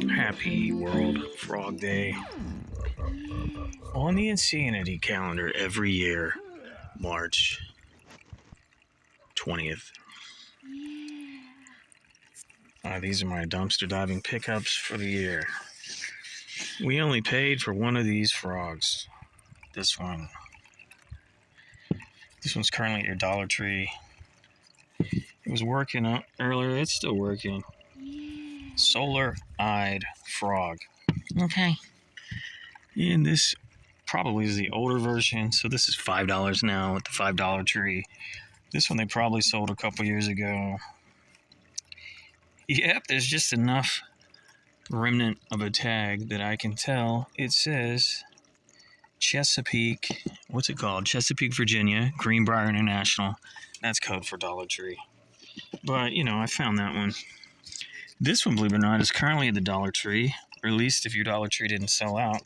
Happy World Frog Day. On the Insanity calendar every year, March 20th. These are my dumpster diving pickups for the year. We only paid for one of these frogs. This one. This one's currently at your Dollar Tree. It was working earlier. It's still working. Solar-eyed frog. Okay. And this probably is the older version. So this is $5 now at the $5 Tree. This one they probably sold a couple years ago. Yep, there's just enough remnant of a tag that I can tell. It says Chesapeake, what's it called? Chesapeake, Virginia, Greenbrier International. That's code for Dollar Tree. But, I found that one. This one, believe it or not, is currently at the Dollar Tree, or at least if your Dollar Tree didn't sell out.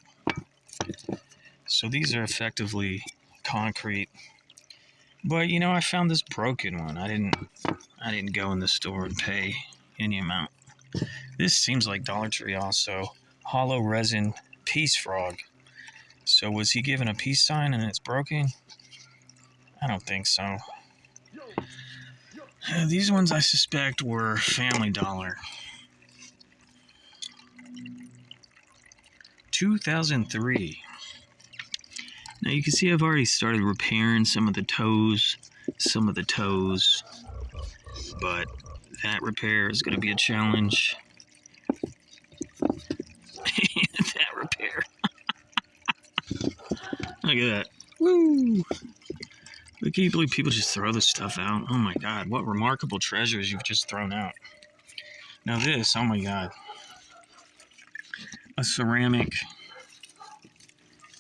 So these are effectively concrete. But, I found this broken one. I didn't go in the store and pay any amount. This seems like Dollar Tree also. Hollow resin peace frog. So was he given a peace sign and it's broken? I don't think so. These ones I suspect were Family Dollar. 2003. Now you can see I've already started repairing some of the toes, but that repair is going to be a challenge. That repair. Look at that. Woo! I can't believe people just throw this stuff out. Oh my God, what remarkable treasures you've just thrown out. Now this, oh my God. A ceramic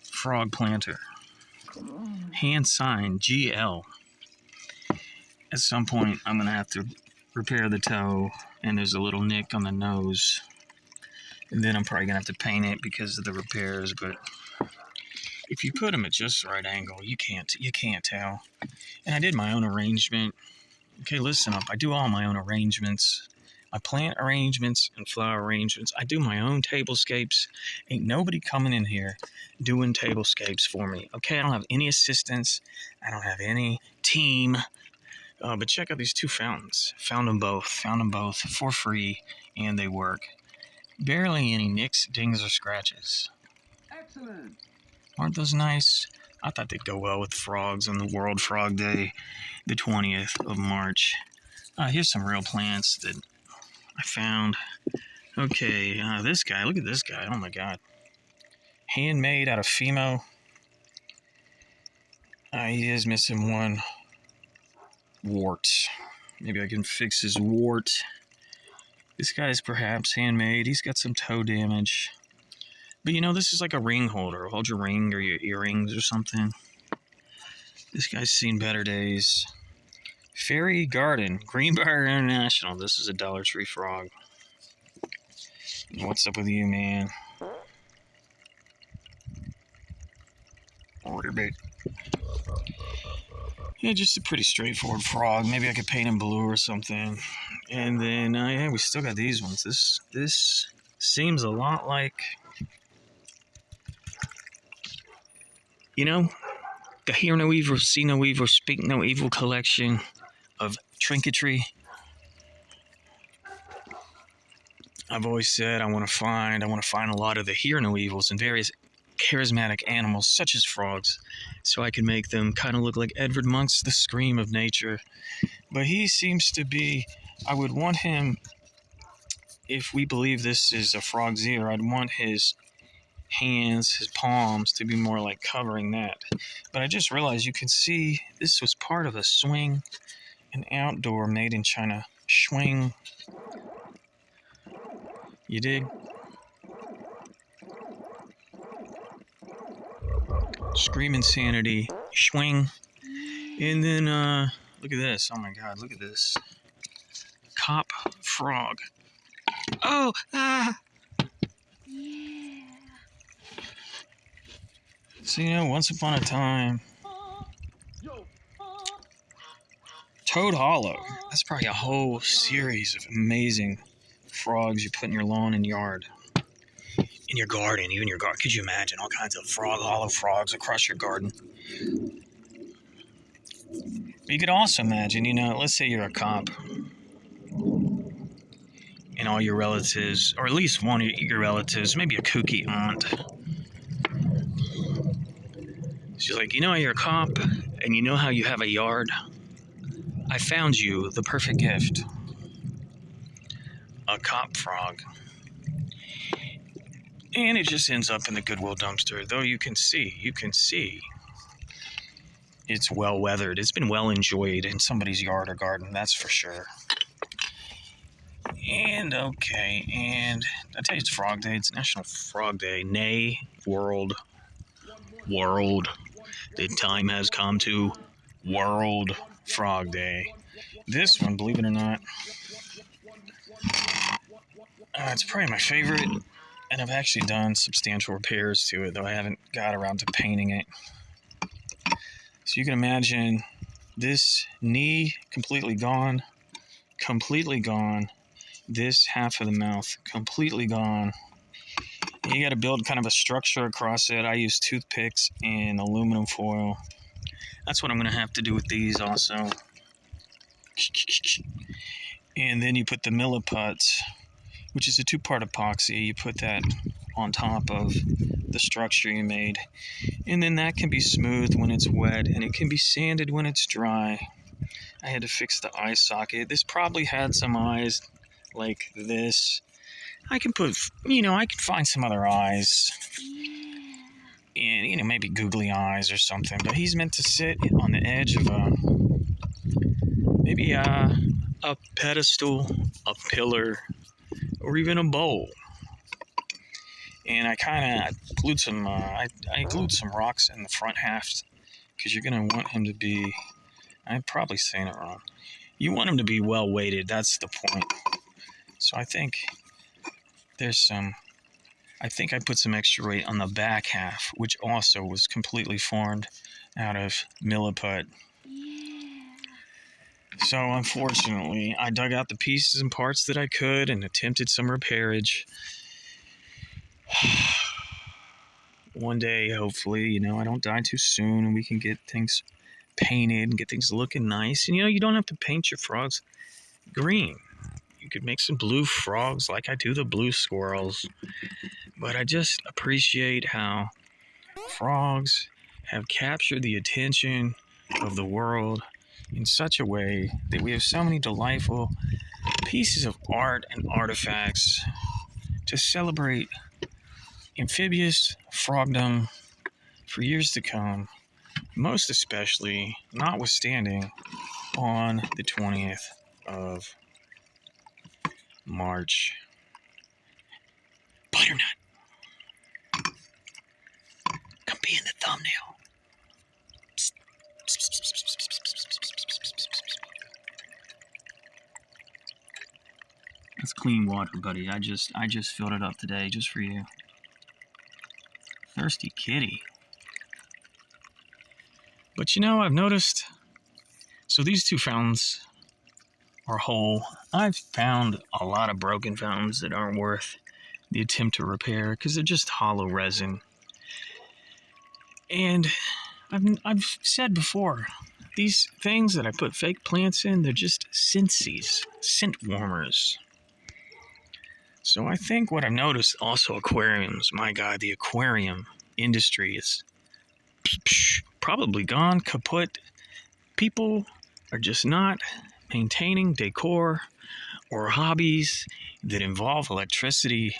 frog planter. Hand signed GL. At some point, I'm going to have to repair the toe, and there's a little nick on the nose. And then I'm probably going to have to paint it because of the repairs, but if you put them at just the right angle, you can't tell. And I did my own arrangement. Okay, listen up. I do all my own arrangements. My plant arrangements and flower arrangements. I do my own tablescapes. Ain't nobody coming in here doing tablescapes for me. Okay, I don't have any assistants. I don't have any team. But check out these two fountains. Found them both for free, and they work. Barely any nicks, dings, or scratches. Excellent. Aren't those nice? I thought they'd go well with frogs on the World Frog Day, the 20th of March. Here's some real plants that I found. Okay, this guy. Look at this guy. Oh my God. Handmade out of Fimo. He is missing one wart. Maybe I can fix his wart. This guy is perhaps handmade. He's got some toe damage. But this is like a ring holder. Hold your ring or your earrings or something. This guy's seen better days. Fairy Garden, Greenbrier International. This is a Dollar Tree frog. What's up with you, man? Order bait. Yeah, just a pretty straightforward frog. Maybe I could paint him blue or something. And then, yeah, we still got these ones. This seems a lot like, the Hear No Evil, See No Evil, Speak No Evil collection of trinketry. I've always said I want to find a lot of the Hear No Evils and various charismatic animals such as frogs, so I can make them kind of look like Edvard Munch's The Scream of Nature. But he seems to be, I would want him, if we believe this is a frog's ear, I'd want his hands, his palms to be more like covering that. But I just realized you can see this was part of a swing, an outdoor made in China swing. You dig? Scream Insanity, swing. And then, look at this. Oh my God, look at this. Cop frog. Oh, So, once upon a time, Toad Hollow. That's probably a whole series of amazing frogs you put in your lawn and yard. In your garden, even your garden. Could you imagine all kinds of hollow frogs across your garden? But you could also imagine, let's say you're a cop and all your relatives, or at least one of your relatives, maybe a kooky aunt. She's like, you're a cop and you know how you have a yard? I found you the perfect gift. A cop frog. And it just ends up in the Goodwill dumpster, though you can see it's well weathered. It's been well enjoyed in somebody's yard or garden, that's for sure. And okay, and I tell you, it's Frog Day. It's National Frog Day. Nay, world. The time has come to World Frog Day. This one, believe it or not, it's probably my favorite, and I've actually done substantial repairs to it, though I haven't got around to painting it. So you can imagine this knee completely gone. This half of the mouth completely gone. You got to build kind of a structure across it. I use toothpicks and aluminum foil. That's what I'm going to have to do with these also. And then you put the Milliput, which is a 2-part epoxy. You put that on top of the structure you made. And then that can be smoothed when it's wet, and it can be sanded when it's dry. I had to fix the eye socket. This probably had some eyes like this. I can find some other eyes. And, maybe googly eyes or something. But he's meant to sit on the edge of maybe a pedestal, a pillar, or even a bowl. And I kind of glued some, I glued some rocks in the front half, because you're going to want him to be, I'm probably saying it wrong. You want him to be well weighted, that's the point. So I think I put some extra weight on the back half, which also was completely formed out of Milliput. So unfortunately, I dug out the pieces and parts that I could and attempted some repairage. One day, hopefully, I don't die too soon and we can get things painted and get things looking nice. And, you don't have to paint your frogs green. You could make some blue frogs like I do the blue squirrels. But I just appreciate how frogs have captured the attention of the world in such a way that we have so many delightful pieces of art and artifacts to celebrate amphibious frogdom for years to come, most especially, notwithstanding, on the 20th of March. Butternut, come be in the thumbnail. Psst. That's clean water, buddy. I just filled it up today just for you. Thirsty kitty. But I've noticed, so these 2 fountains are whole. I've found a lot of broken fountains that aren't worth the attempt to repair because they're just hollow resin. And I've said before, these things that I put fake plants in, they're just scent warmers. So I think what I've noticed also, aquariums, my God, the aquarium industry is probably gone kaput. People are just not maintaining decor or hobbies that involve electricity.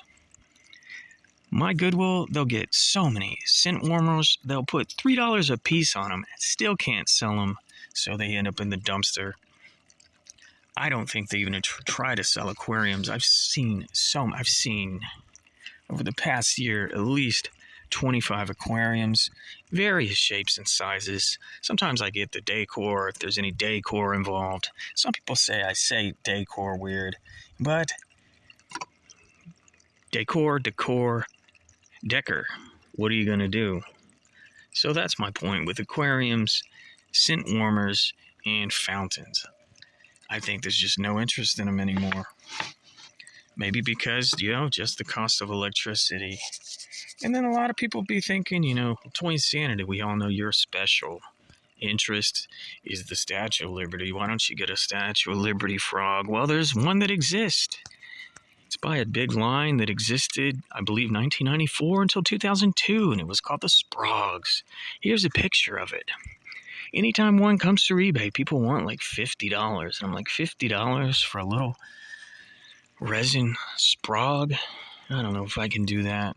My Goodwill, they'll get so many scent warmers, they'll put $3 a piece on them and still can't sell them, so they end up in the dumpster. I don't think they even try to sell aquariums. I've seen over the past year at least 25 aquariums, various shapes and sizes. Sometimes I get the decor, if there's any decor involved. Some people say I say decor weird, but decor, decker. What are you going to do? So that's my point with aquariums, scent warmers, and fountains. I think there's just no interest in them anymore. Maybe because, just the cost of electricity. And then a lot of people be thinking, Toy Insanity, we all know your special interest is the Statue of Liberty. Why don't you get a Statue of Liberty frog? Well, there's one that exists. It's by a big line that existed, I believe, 1994 until 2002, and it was called the Sprogs. Here's a picture of it. Anytime one comes to eBay, people want like $50. And I'm like, $50 for a little resin Sprog? I don't know if I can do that.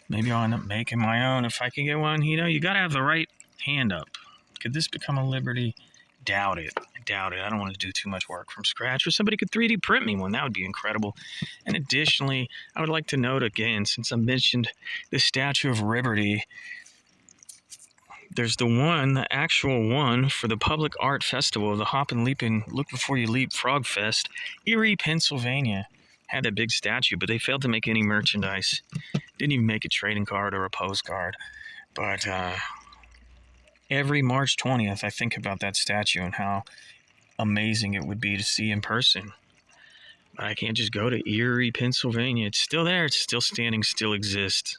Maybe I'll end up making my own if I can get one. You got to have the right hand up. Could this become a Liberty? Doubt it. I don't want to do too much work from scratch. Or somebody could 3D print me one. That would be incredible. And additionally, I would like to note again, since I mentioned the Statue of Liberty, there's the actual one for the Public Art Festival, the Hop and Leap and Look Before You Leap Frog Fest, Erie, Pennsylvania. Had that big statue, but they failed to make any merchandise. Didn't even make a trading card or a postcard. But every March 20th, I think about that statue and how amazing it would be to see in person. But I can't just go to Erie, Pennsylvania. It's still there. It's still standing, still exists.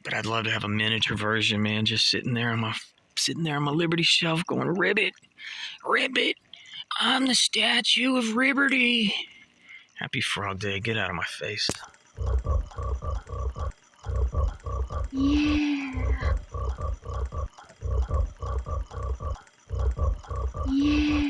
But I'd love to have a miniature version, man, just sitting there on my Liberty shelf going, Ribbit, I'm the Statue of Liberty. Happy Frog Day. Get out of my face. Yeah.